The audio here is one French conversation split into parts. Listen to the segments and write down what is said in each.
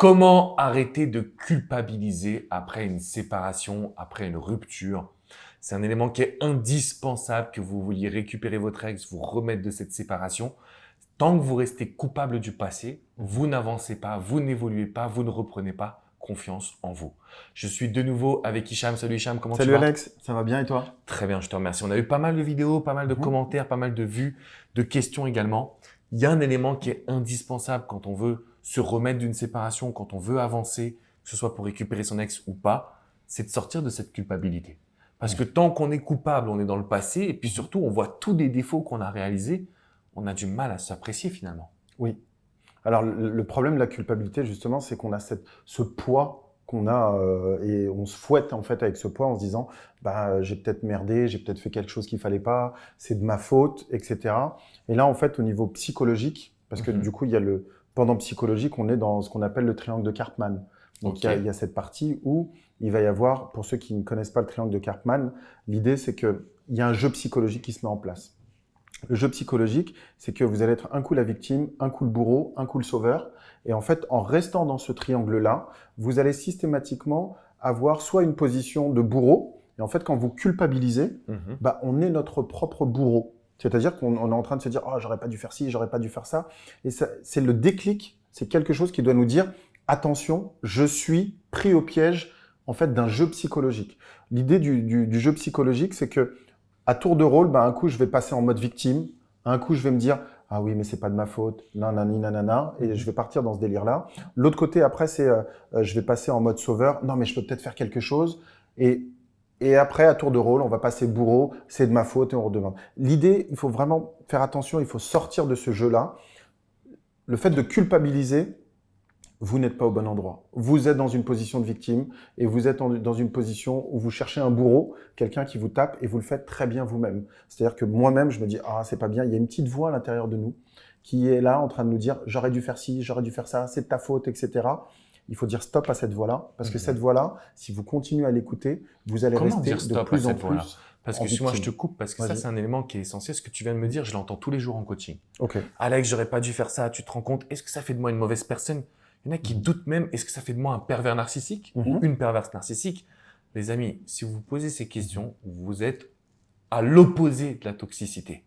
Comment arrêter de culpabiliser après une séparation, après une rupture? C'est un élément qui est indispensable que vous vouliez récupérer votre ex, vous remettre de cette séparation. Tant que vous restez coupable du passé, vous n'avancez pas, vous n'évoluez pas, vous ne reprenez pas confiance en vous. Je suis de nouveau avec Hicham. Salut Hicham, comment tu Salut vas? Alex, ça va bien et toi? Très bien, je te remercie. On a eu pas mal de vidéos, pas mal de commentaires, pas mal de vues, de questions également. Il y a un élément qui est indispensable quand on veut se remettre d'une séparation, quand on veut avancer, que ce soit pour récupérer son ex ou pas, c'est de sortir de cette culpabilité. Parce que tant qu'on est coupable, on est dans le passé et puis surtout, on voit tous les défauts qu'on a réalisés, on a du mal à s'apprécier finalement. Oui. Alors le problème de la culpabilité justement, c'est qu'on a ce poids qu'on a et on se fouette en fait avec ce poids en se disant j'ai peut-être merdé, j'ai peut-être fait quelque chose qu'il fallait pas, c'est de ma faute, etc. Et là en fait au niveau psychologique, parce que du coup il y a le pendant psychologique, on est dans ce qu'on appelle le triangle de Karpman. Donc il y a cette partie où il va y avoir, pour ceux qui ne connaissent pas le triangle de Karpman, l'idée c'est qu'il y a un jeu psychologique qui se met en place. Le jeu psychologique, c'est que vous allez être un coup la victime, un coup le bourreau, un coup le sauveur. Et en fait, en restant dans ce triangle-là, vous allez systématiquement avoir soit une position de bourreau, et en fait, quand vous culpabilisez, on est notre propre bourreau. C'est-à-dire qu'on est en train de se dire « Oh, j'aurais pas dû faire ci, j'aurais pas dû faire ça ». Et ça, c'est le déclic, c'est quelque chose qui doit nous dire « Attention, je suis pris au piège en fait, d'un jeu psychologique ». L'idée du jeu psychologique, c'est que à tour de rôle, un coup, je vais passer en mode victime. Un coup, je vais me dire « Ah oui, mais c'est pas de ma faute. Nanani, nanana. » Et je vais partir dans ce délire-là. L'autre côté, après, c'est je vais passer en mode sauveur. « Non, mais je peux peut-être faire quelque chose. » Et après, à tour de rôle, on va passer bourreau. C'est de ma faute et on redemande. L'idée, il faut vraiment faire attention. Il faut sortir de ce jeu-là. Le fait de culpabiliser, vous n'êtes pas au bon endroit. Vous êtes dans une position de victime et vous êtes dans une position où vous cherchez un bourreau, quelqu'un qui vous tape et vous le faites très bien vous-même. C'est-à-dire que moi-même, je me dis « Ah, c'est pas bien ». Il y a une petite voix à l'intérieur de nous qui est là en train de nous dire « J'aurais dû faire ci, j'aurais dû faire ça, c'est de ta faute, etc. » Il faut dire stop à cette voix-là parce que cette voix-là, si vous continuez à l'écouter, vous allez Comment rester dire de stop à plus en cette voix-là? plus Parce en que moi, je victime. te coupe parce que ça, c'est un élément qui est essentiel. Ce que tu viens de me dire, je l'entends tous les jours en coaching. Ok. Alex, j'aurais pas dû faire ça. Tu te rends compte? Est-ce que ça fait de moi une mauvaise personne? Il y en a qui doutent même, est-ce que ça fait de moi un pervers narcissique ou une perverse narcissique? Les amis, si vous vous posez ces questions, vous êtes à l'opposé de la toxicité.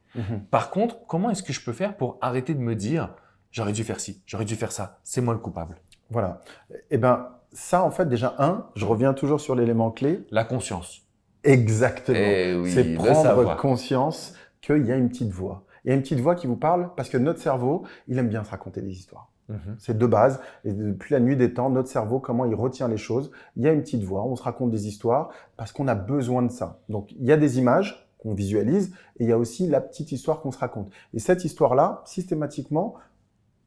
Par contre, comment est-ce que je peux faire pour arrêter de me dire j'aurais dû faire ci, j'aurais dû faire ça, c'est moi le coupable? Voilà. Eh ben, ça, en fait, déjà, je reviens toujours sur l'élément clé. La conscience. Exactement. Eh oui, C'est le prendre savoir. conscience qu'il y a une petite voix. Il y a une petite voix qui vous parle parce que notre cerveau, il aime bien se raconter des histoires. C'est de base. Et depuis la nuit des temps, notre cerveau, comment il retient les choses. Il y a une petite voix, on se raconte des histoires parce qu'on a besoin de ça. Donc, il y a des images qu'on visualise et il y a aussi la petite histoire qu'on se raconte. Et cette histoire-là, systématiquement,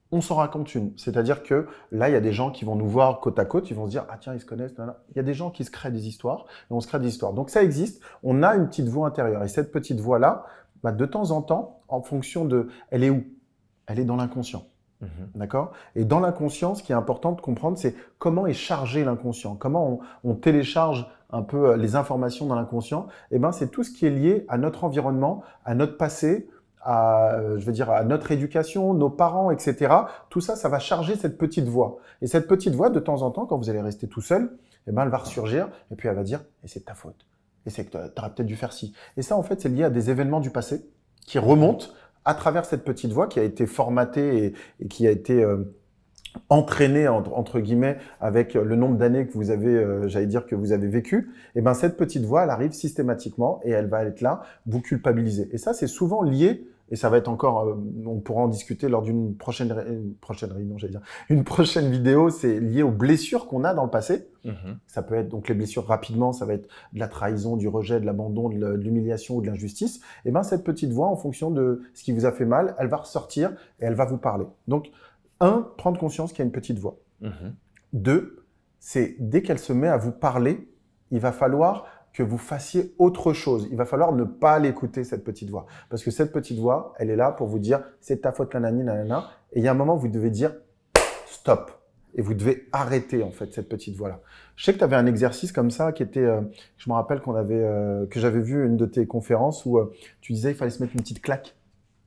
on s'en raconte une. C'est-à-dire que là, il y a des gens qui vont nous voir côte à côte, ils vont se dire « Ah tiens, ils se connaissent. » Il y a des gens qui se créent des histoires et on se crée des histoires. Donc ça existe, on a une petite voix intérieure. Et cette petite voix-là, de temps en temps, en fonction de… Elle est où? Elle est dans l'inconscient. D'accord? Et dans l'inconscient, ce qui est important de comprendre, c'est comment est chargé l'inconscient. Comment on télécharge un peu les informations dans l'inconscient. Eh ben, c'est tout ce qui est lié à notre environnement, à notre passé, à notre éducation, nos parents, etc. Tout ça, ça va charger cette petite voix. Et cette petite voix, de temps en temps, quand vous allez rester tout seul, eh ben, elle va ressurgir et puis elle va dire « Et c'est de ta faute. Et c'est que tu aurais peut-être dû faire ci. » Et ça, en fait, c'est lié à des événements du passé qui remontent à travers cette petite voix qui a été formatée et qui a été entraînée, entre guillemets, avec le nombre d'années que vous avez, que vous avez vécu. Et ben, cette petite voix, elle arrive systématiquement et elle va être là, vous culpabiliser. Et ça, c'est souvent lié. Et ça va être encore, on pourra en discuter lors d'une prochaine réunion, une prochaine vidéo, c'est lié aux blessures qu'on a dans le passé. Ça peut être, donc les blessures rapidement, ça va être de la trahison, du rejet, de l'abandon, de l'humiliation ou de l'injustice. Et ben cette petite voix, en fonction de ce qui vous a fait mal, elle va ressortir et elle va vous parler. Donc, prendre conscience qu'il y a une petite voix. 2, c'est dès qu'elle se met à vous parler, il va falloir que vous fassiez autre chose. Il va falloir ne pas l'écouter, cette petite voix. Parce que cette petite voix, elle est là pour vous dire « c'est ta faute, nanani, nanana ». Et il y a un moment où vous devez dire « stop ». Et vous devez arrêter, en fait, cette petite voix-là. Je sais que tu avais un exercice comme ça qui était… je me rappelle que j'avais vu une de tes conférences où tu disais qu'il fallait se mettre une petite claque.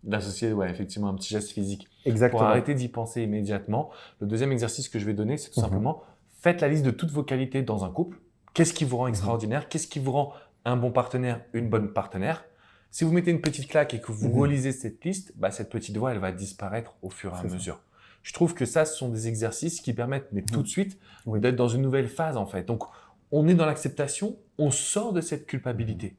D'associer, ouais, effectivement, un petit geste physique. Exactement. Pour arrêter d'y penser immédiatement, le deuxième exercice que je vais donner, c'est tout simplement, faites la liste de toutes vos qualités dans un couple. Qu'est-ce qui vous rend extraordinaire? Qu'est-ce qui vous rend un bon partenaire, une bonne partenaire? Si vous mettez une petite claque et que vous relisez cette liste, bah, cette petite voix, elle va disparaître au fur et à mesure. Je trouve que ça, ce sont des exercices qui permettent, mais tout de suite, d'être dans une nouvelle phase, en fait. Donc, on est dans l'acceptation, on sort de cette culpabilité.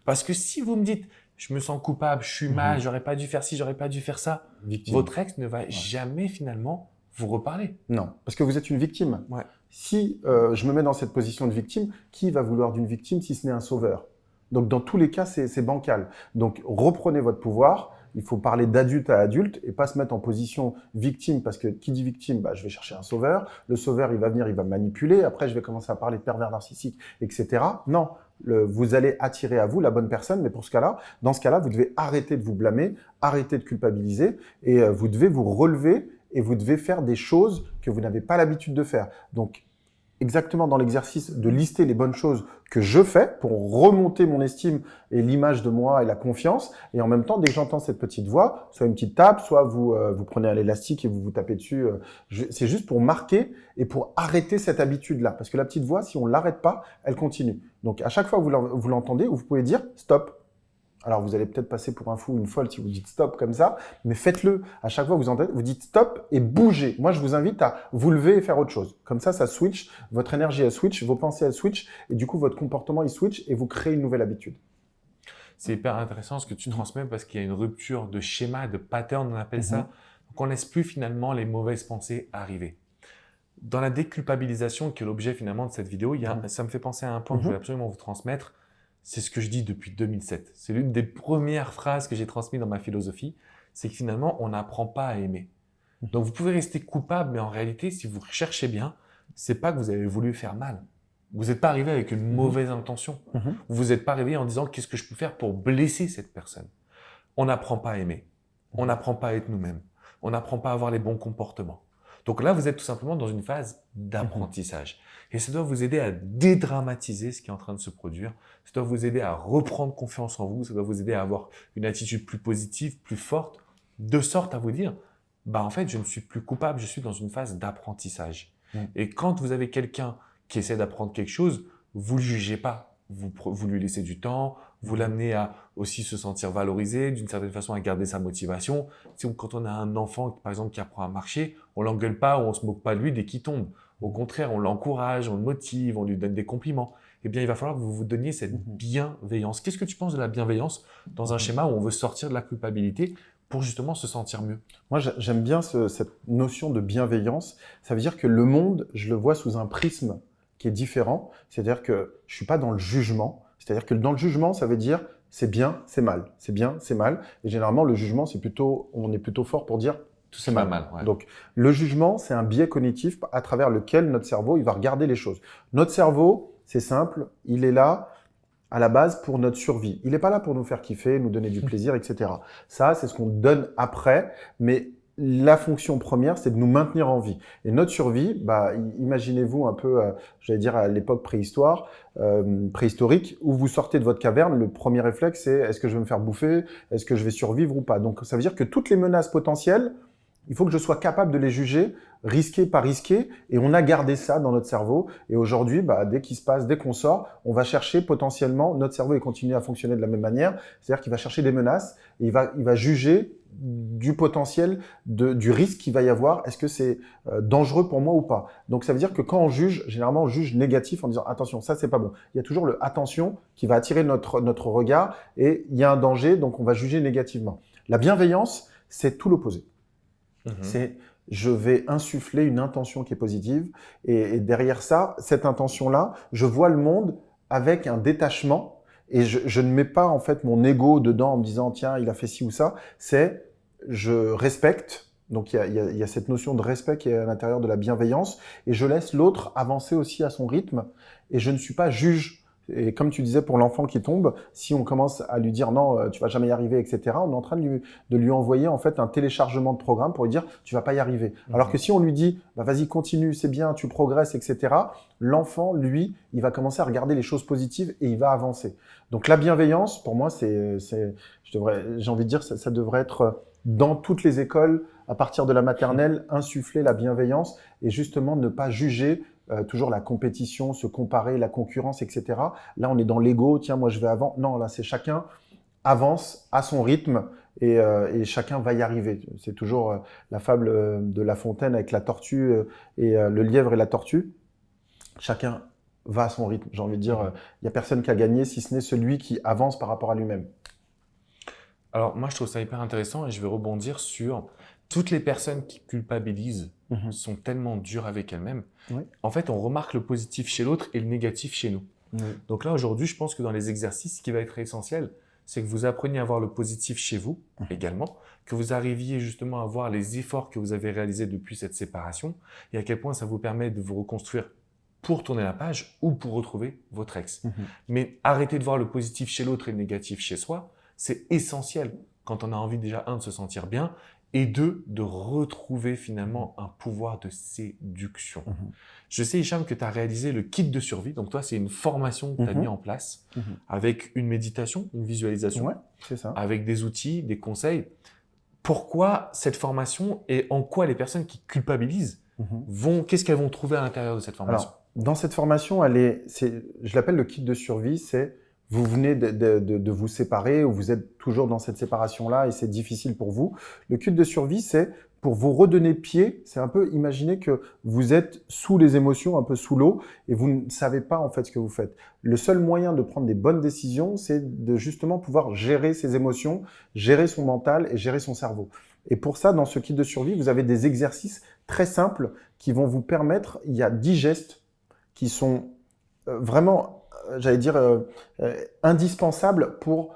Parce que si vous me dites, je me sens coupable, je suis mal, j'aurais pas dû faire ci, j'aurais pas dû faire ça, votre ex ne va jamais finalement vous reparler. Non, parce que vous êtes une victime. Ouais. Si je me mets dans cette position de victime, qui va vouloir d'une victime si ce n'est un sauveur? Donc, dans tous les cas, c'est bancal. Donc, reprenez votre pouvoir. Il faut parler d'adulte à adulte et pas se mettre en position victime, parce que qui dit victime, bah, je vais chercher un sauveur. Le sauveur, il va venir, il va me manipuler. Après, je vais commencer à parler de pervers narcissique, etc. Non, vous allez attirer à vous la bonne personne, mais dans ce cas-là, vous devez arrêter de vous blâmer, arrêter de culpabiliser et vous devez vous relever et vous devez faire des choses que vous n'avez pas l'habitude de faire. Donc, exactement dans l'exercice de lister les bonnes choses que je fais pour remonter mon estime et l'image de moi et la confiance. Et en même temps, dès que j'entends cette petite voix, soit une petite tape, soit vous prenez un élastique et vous vous tapez dessus. C'est juste pour marquer et pour arrêter cette habitude-là. Parce que la petite voix, si on l'arrête pas, elle continue. Donc, à chaque fois que vous l'entendez, vous pouvez dire « stop ». Alors, vous allez peut-être passer pour un fou ou une folle si vous dites stop comme ça, mais faites-le. À chaque fois que vous entendez, vous dites stop et bougez. Moi, je vous invite à vous lever et faire autre chose. Comme ça switch, votre énergie, elle switch, vos pensées, elles switch, et du coup, votre comportement, il switch, et vous créez une nouvelle habitude. C'est hyper intéressant ce que tu transmets parce qu'il y a une rupture de schéma, de pattern, on appelle ça. Donc, on ne laisse plus finalement les mauvaises pensées arriver. Dans la déculpabilisation, qui est l'objet finalement de cette vidéo, ça me fait penser à un point que je vais absolument vous transmettre. C'est ce que je dis depuis 2007. C'est l'une des premières phrases que j'ai transmises dans ma philosophie. C'est que finalement, on n'apprend pas à aimer. Donc, vous pouvez rester coupable, mais en réalité, si vous recherchez bien, c'est pas que vous avez voulu faire mal. Vous n'êtes pas arrivé avec une mauvaise intention. Vous n'êtes pas arrivé en disant qu'est-ce que je peux faire pour blesser cette personne. On n'apprend pas à aimer. On n'apprend pas à être nous-mêmes. On n'apprend pas à avoir les bons comportements. Donc là, vous êtes tout simplement dans une phase d'apprentissage. Et ça doit vous aider à dédramatiser ce qui est en train de se produire. Ça doit vous aider à reprendre confiance en vous. Ça doit vous aider à avoir une attitude plus positive, plus forte, de sorte à vous dire, bah en fait, je ne suis plus coupable, je suis dans une phase d'apprentissage. Et quand vous avez quelqu'un qui essaie d'apprendre quelque chose, vous ne le jugez pas. Vous lui laissez du temps, vous l'amenez à aussi se sentir valorisé, d'une certaine façon à garder sa motivation. Quand on a un enfant, par exemple, qui apprend à marcher, on l'engueule pas ou on se moque pas de lui dès qu'il tombe. Au contraire, on l'encourage, on le motive, on lui donne des compliments. Eh bien, il va falloir que vous vous donniez cette bienveillance. Qu'est-ce que tu penses de la bienveillance dans un schéma où on veut sortir de la culpabilité pour justement se sentir mieux? Moi, j'aime bien cette notion de bienveillance. Ça veut dire que le monde, je le vois sous un prisme qui est différent. C'est-à-dire que je suis pas dans le jugement. C'est-à-dire que dans le jugement, ça veut dire c'est bien, c'est mal. C'est bien, c'est mal. Et généralement, le jugement, on est plutôt fort pour dire tout c'est mal. Ouais. Donc, le jugement, c'est un biais cognitif à travers lequel notre cerveau, il va regarder les choses. Notre cerveau, c'est simple, il est là à la base pour notre survie. Il n'est pas là pour nous faire kiffer, nous donner du plaisir, etc. Ça, c'est ce qu'on donne après, mais la fonction première, c'est de nous maintenir en vie. Et notre survie, bah, imaginez-vous un peu, j'allais dire à l'époque préhistorique, où vous sortez de votre caverne, le premier réflexe, c'est est-ce que je vais me faire bouffer? Est-ce que je vais survivre ou pas? Donc, ça veut dire que toutes les menaces potentielles, il faut que je sois capable de les juger, risqué par risqué, et on a gardé ça dans notre cerveau. Et aujourd'hui, bah, dès qu'on sort, on va chercher potentiellement, notre cerveau il continue à fonctionner de la même manière, c'est-à-dire qu'il va chercher des menaces, et il va juger du potentiel, du risque qu'il va y avoir, est-ce que c'est dangereux pour moi ou pas. Donc ça veut dire que quand on juge, généralement on juge négatif en disant attention, ça c'est pas bon. Il y a toujours le attention qui va attirer notre regard, et il y a un danger, donc on va juger négativement. La bienveillance, c'est tout l'opposé. C'est je vais insuffler une intention qui est positive et derrière ça, cette intention-là, je vois le monde avec un détachement et je ne mets pas en fait mon ego dedans en me disant tiens, il a fait ci ou ça. C'est je respecte. Donc il y a cette notion de respect qui est à l'intérieur de la bienveillance et je laisse l'autre avancer aussi à son rythme et je ne suis pas juge. Et comme tu disais, pour l'enfant qui tombe, si on commence à lui dire non, tu vas jamais y arriver, etc., on est en train de lui envoyer en fait un téléchargement de programme pour lui dire tu vas pas y arriver. Alors que si on lui dit bah, vas-y, continue, c'est bien, tu progresses, etc., l'enfant, lui, il va commencer à regarder les choses positives et il va avancer. Donc la bienveillance, pour moi, j'ai envie de dire, ça devrait être dans toutes les écoles, à partir de la maternelle, insuffler la bienveillance et justement ne pas juger toujours la compétition, se comparer, la concurrence, etc. Là, on est dans l'ego, tiens, moi je vais avant. Non, là, c'est chacun avance à son rythme et chacun va y arriver. C'est toujours la fable de La Fontaine avec la tortue et le lièvre et la tortue. Chacun va à son rythme. J'ai envie de dire, il n'y a personne qui a gagné si ce n'est celui qui avance par rapport à lui-même. Alors, moi, je trouve ça hyper intéressant et je vais rebondir sur toutes les personnes qui culpabilisent sont tellement dures avec elles-mêmes. Oui. En fait, on remarque le positif chez l'autre et le négatif chez nous. Oui. Donc là, aujourd'hui, je pense que dans les exercices, ce qui va être essentiel, c'est que vous appreniez à voir le positif chez vous également, que vous arriviez justement à voir les efforts que vous avez réalisés depuis cette séparation et à quel point ça vous permet de vous reconstruire pour tourner la page ou pour retrouver votre ex. Mais arrêtez de voir le positif chez l'autre et le négatif chez soi. C'est essentiel quand on a envie déjà, de se sentir bien et de retrouver finalement un pouvoir de séduction. Je sais, Hicham, que tu as réalisé le kit de survie. Donc toi, c'est une formation que tu as mis en place avec une méditation, une visualisation, Ouais, c'est ça. avec des outils, des conseils. Pourquoi cette formation et en quoi les personnes qui culpabilisent qu'est-ce qu'elles vont trouver à l'intérieur de cette formation? Alors, dans cette formation, je l'appelle le kit de survie, c'est vous venez de vous séparer ou vous êtes toujours dans cette séparation-là et c'est difficile pour vous. Le kit de survie, c'est pour vous redonner pied. C'est un peu, imaginez que vous êtes sous les émotions, un peu sous l'eau et vous ne savez pas en fait ce que vous faites. Le seul moyen de prendre des bonnes décisions, c'est de justement pouvoir gérer ses émotions, gérer son mental et gérer son cerveau. Et pour ça, dans ce kit de survie, vous avez des exercices très simples qui vont vous permettre, il y a 10 gestes qui sont vraiment j'allais dire, indispensable pour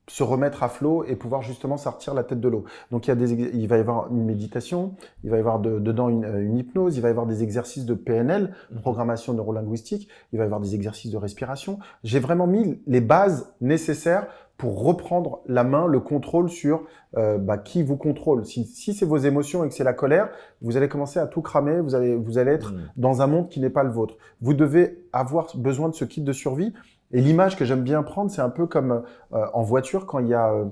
se remettre à flot et pouvoir justement sortir la tête de l'eau. Donc, il va y avoir une méditation, il va y avoir dedans une hypnose, il va y avoir des exercices de PNL, programmation neurolinguistique, il va y avoir des exercices de respiration. J'ai vraiment mis les bases nécessaires pour reprendre la main, le contrôle sur qui vous contrôle. Si c'est vos émotions et que c'est la colère, vous allez commencer à tout cramer, vous allez être dans un monde qui n'est pas le vôtre. Vous devez avoir besoin de ce kit de survie. Et l'image que j'aime bien prendre, c'est un peu comme en voiture, quand il y a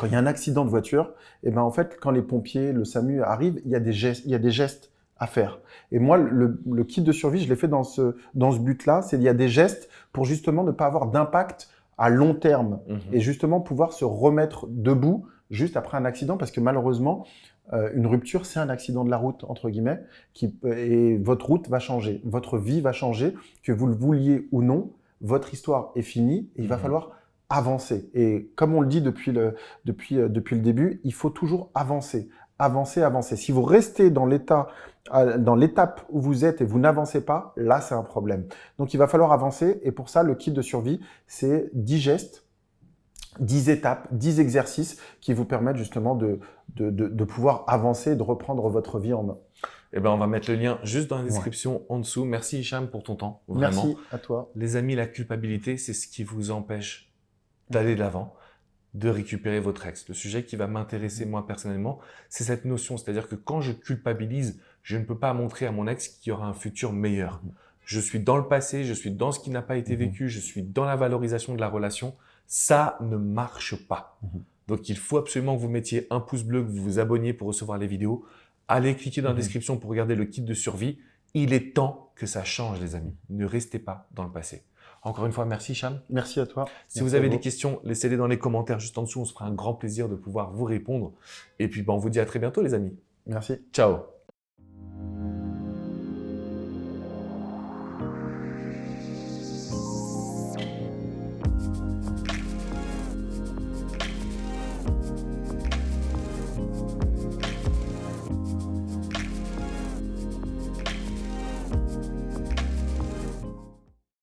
un accident de voiture, et ben en fait, quand les pompiers, le SAMU arrivent, il y a des gestes à faire. Et moi, le kit de survie, je l'ai fait dans ce but-là, il y a des gestes pour justement ne pas avoir d'impact à long terme et justement pouvoir se remettre debout juste après un accident, parce que malheureusement, une rupture, c'est un accident de la route, entre guillemets, et votre route va changer, votre vie va changer, que vous le vouliez ou non, votre histoire est finie et il va falloir avancer. Et comme on le dit depuis le début, il faut toujours avancer, avancer, avancer. Si vous restez dans l'étape où vous êtes et vous n'avancez pas, là, c'est un problème. Donc, il va falloir avancer. Et pour ça, le kit de survie, c'est 10 gestes, 10 étapes, 10 exercices qui vous permettent justement de pouvoir avancer et de reprendre votre vie en main. Eh ben, on va mettre le lien juste dans la description en dessous. Merci Hicham pour ton temps. Vraiment. Merci à toi. Les amis, la culpabilité, c'est ce qui vous empêche d'aller de l'avant, de récupérer votre ex. Le sujet qui va m'intéresser moi personnellement, c'est cette notion. C'est-à-dire que quand je culpabilise, je ne peux pas montrer à mon ex qu'il y aura un futur meilleur. Je suis dans le passé, je suis dans ce qui n'a pas été vécu, je suis dans la valorisation de la relation. Ça ne marche pas. Donc, il faut absolument que vous mettiez un pouce bleu, que vous vous abonniez pour recevoir les vidéos. Allez cliquer dans la description pour regarder le kit de survie. Il est temps que ça change, les amis. Ne restez pas dans le passé. Encore une fois, merci Hicham. Merci à toi. Si vous avez des questions, laissez-les dans les commentaires juste en dessous. On se fera un grand plaisir de pouvoir vous répondre. Et puis, on vous dit à très bientôt, les amis. Merci. Ciao.